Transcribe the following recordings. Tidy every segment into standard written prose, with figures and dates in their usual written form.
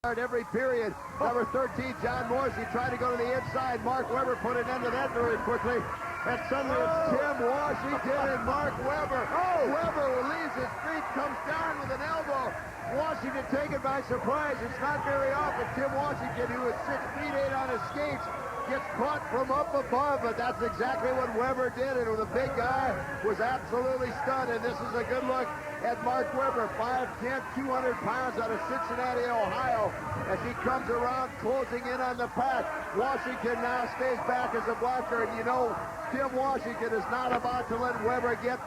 Every period. Number 13, John Morrissey, tried to go to the inside. Mark Webber put an end to that very quickly. And suddenly it's Tim Washington and Mark Webber. Webber leaves his feet, comes down with an elbow. Washington taken by surprise. It's not very often Tim Washington, who is 6 feet 8 on his skates, gets caught from up above, but that's exactly what Webber did, and the big guy was absolutely stunned. And this is a good look at Mark Webber, 5'10", 200 pounds out of Cincinnati, Ohio, as he comes around, closing in on the pack. Washington now stays back as a blocker, and you know, Tim Washington is not about to let Webber get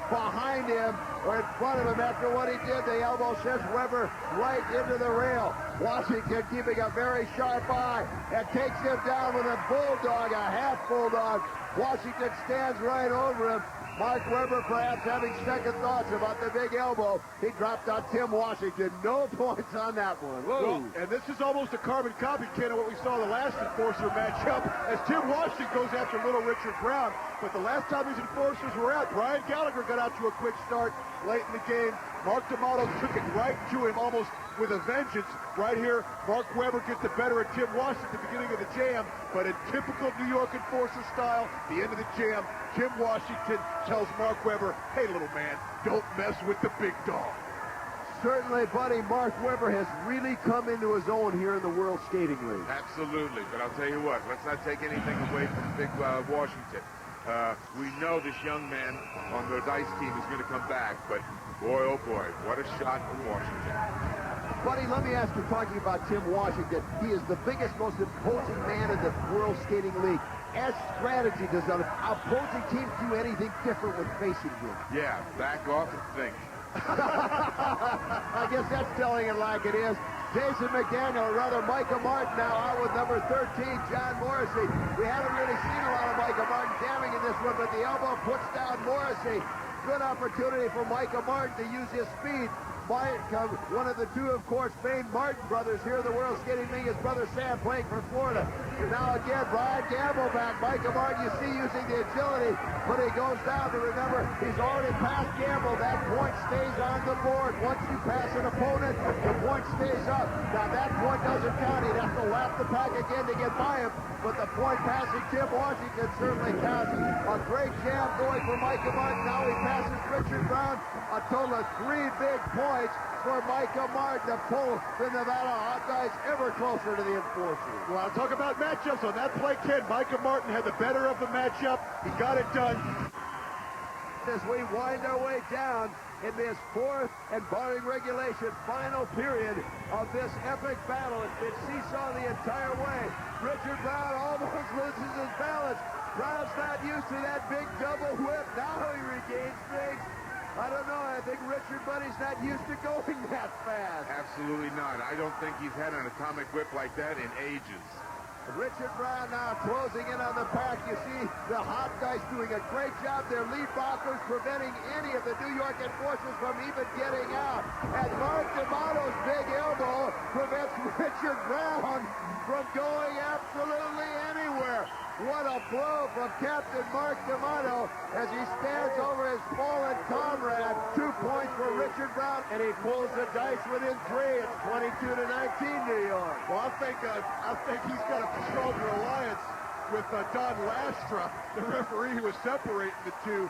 behind him or in front of him after what he did. The elbow sends Webber right into the rail. Washington keeping a very sharp eye and takes him down with a bulldog, a half bulldog. Washington stands right over him. Mark Webber perhaps having second thoughts about the big elbow. He dropped on Tim Washington. No points on that one. Whoa. Well, and this is almost a carbon copy, Ken, of what we saw the last Enforcer matchup as Tim Washington goes after little Richard Brown. But the last time these Enforcers were out, Brian Gallagher got out to a quick start late in the game. Mark D'Amato took it right to him almost with a vengeance. Right here, Mark Webber gets the better of Tim Washington at the beginning of the jam, but in typical New York Enforcer style, the end of the jam, Tim Washington tells Mark Webber, hey, little man, don't mess with the big dog. Certainly, buddy, Mark Webber has really come into his own here in the World Skating League. Absolutely, but I'll tell you what, let's not take anything away from big Washington. We know this young man on the Dice team is going to come back, but boy, oh boy, what a shot from Washington. Buddy, let me ask you, talking about Tim Washington, he is the biggest, most imposing man in the World Skating League. As strategy, does an opposing team do anything different when facing him? Yeah, back off and think. I guess that's telling it like it is. Jason McDaniel, or rather Micah Martin, now out with number 13, John Morrissey. We haven't really seen a lot of Micah Martin jamming in this one, but the elbow puts down Morrissey. Good opportunity for Micah Martin to use his speed. One of the two, of course, famed Martin brothers here in the World Skating League, his brother Sam playing for Florida. And now again, Brian Gamble back. Micah Martin, you see, using the agility, but he goes down to remember, he's already passed Gamble. That point stays on the board. Once you pass an opponent, the point stays up. Now that point doesn't count. He'd have to lap the pack again to get by him, but the point passing Tim Washington certainly counts. A great jam going for Micah Martin. Now he passes Richard Brown. A total of 3 big points for Micah Martin to pull the Nevada Hawkeyes ever closer to the Enforcers. Well, I'll talk about matchups on that play, Ken. Micah Martin had the better of the matchup. He got it done. As we wind our way down in this fourth and barring regulation final period of this epic battle, it's been seesaw the entire way. Richard Brown almost loses his balance. Brown's not used to that big double whip. Now he regains things. I don't know. I think Richard Buddy's not used to going that fast. Absolutely not. I don't think he's had an atomic whip like that in ages. Richard Brown now closing in on the pack. You see the Hawkeyes doing a great job. Their lead blockers preventing any of the New York Enforcers from even getting out. And Mark D'Amato's big elbow prevents Richard Brown from going absolutely anywhere. What a blow from Captain Mark D'Amato as he stands over his fallen comrade. 2 points for Richard Brown, and he pulls the dice within 3. It's 22-19 New York. Well, I think he's got a stronger alliance with Don Lastra, the referee who was separating the two.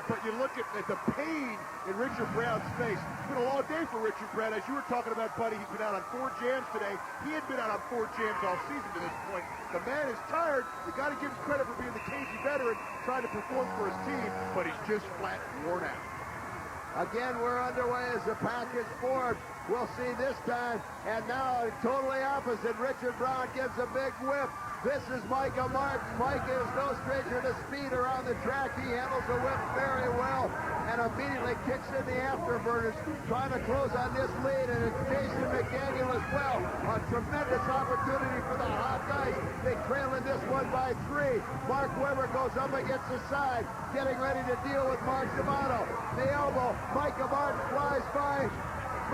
But you look at the pain in Richard Brown's face. It's been a long day for Richard Brown. As you were talking about, buddy, he's been out on 4 jams today. He had been out on 4 jams all season to this point. The man is tired. You got to give him credit for being the cagey veteran, trying to perform for his team, but he's just flat worn out. Again, we're underway as the pack is formed. We'll see this time. And now, totally opposite. Richard Brown gives a big whip. This is Micah Martin. Micah is no stranger to speed around the track. He handles the whip very well and immediately kicks in the afterburners, trying to close on this lead. And it's Jason McDaniel as well. A tremendous opportunity for the Hawkeyes. They trail in this one by 3. Mark Webber goes up against the side, getting ready to deal with Mark D'Amato. The elbow. Micah Martin flies by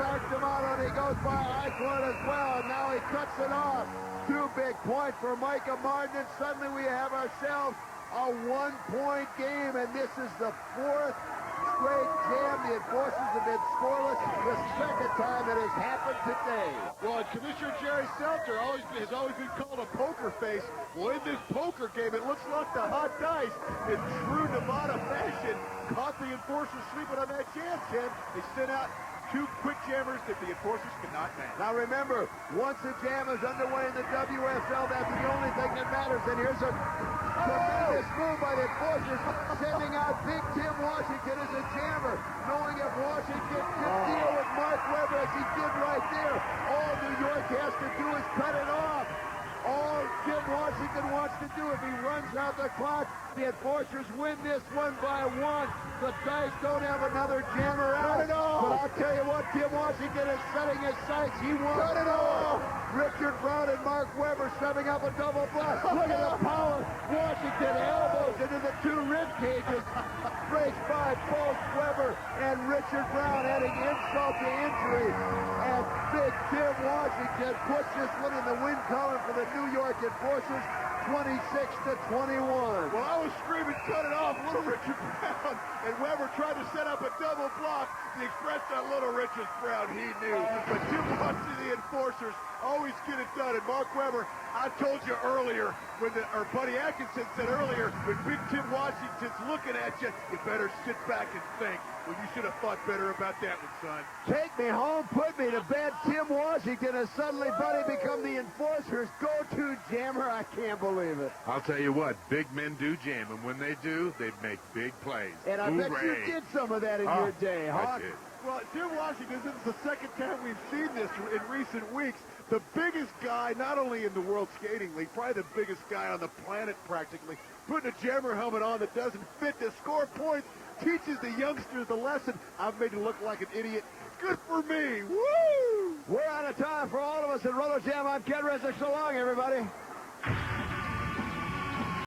Mark D'Amato, and he goes by Eichhorn as well. And now he cuts it off. 2 big points for Micah Martin, and suddenly we have ourselves a 1-point game, and this is the 4th straight jam. The Enforcers have been scoreless the second time it has happened today. Well, Commissioner Jerry Seltzer has always been called a poker face. Well, in this poker game, it looks like the hot dice, in true Nevada fashion, caught the Enforcers sleeping on that jam, Tim. They sent out two quick jammers that the Enforcers could not match. Now remember, once the jam is underway in the WSL, that's the only thing that matters. And here's a tremendous move by the Enforcers, sending out Big Tim Washington as a jammer, knowing if Washington can deal with Mark Webber as he did right there, all New York has to do is cut it off. All Tim Washington wants to do, if he runs out the clock, the Enforcers win this one by one. The Dice don't have another jammer out. Cut it off. But I'll tell you what, Tim Washington is setting his sights. He wants Cut it off. Richard Brown and Mark Webber shoving up a double block. Look at the power. Washington elbows into the two rib cages. Breaks by both Webber and Richard Brown, adding insult to injury. And Big Tim Washington puts this one in the win column for the New York Enforcers, 26-21. Well, I was screaming, cut it off, Little Richard Brown, and Webber tried to set up a double block. The express on Little Richard Brown, he knew. But Tim Washington, the Enforcers, always get it done. And Mark Webber, I told you earlier, or Buddy Atkinson said earlier, when Big Tim Washington's looking at you, you better sit back and think. Well, you should have thought better about that one, son. Take me home, put me to bed. Tim Washington has suddenly, Buddy, become the Enforcers' go-to jammer. I can't believe it. I'll tell you what, big men do jam, and when they do, they make big plays. And I bet you did some of that in your day, huh? I did. Well, Tim Washington, this is the second time we've seen this in recent weeks. The biggest guy, not only in the World Skating League, probably the biggest guy on the planet practically, putting a jammer helmet on that doesn't fit to score points, teaches the youngsters the lesson. I've made you look like an idiot. Good for me. Woo! We're out of time for all of us at RollerJam. I'm Ken Resnick. So long, everybody.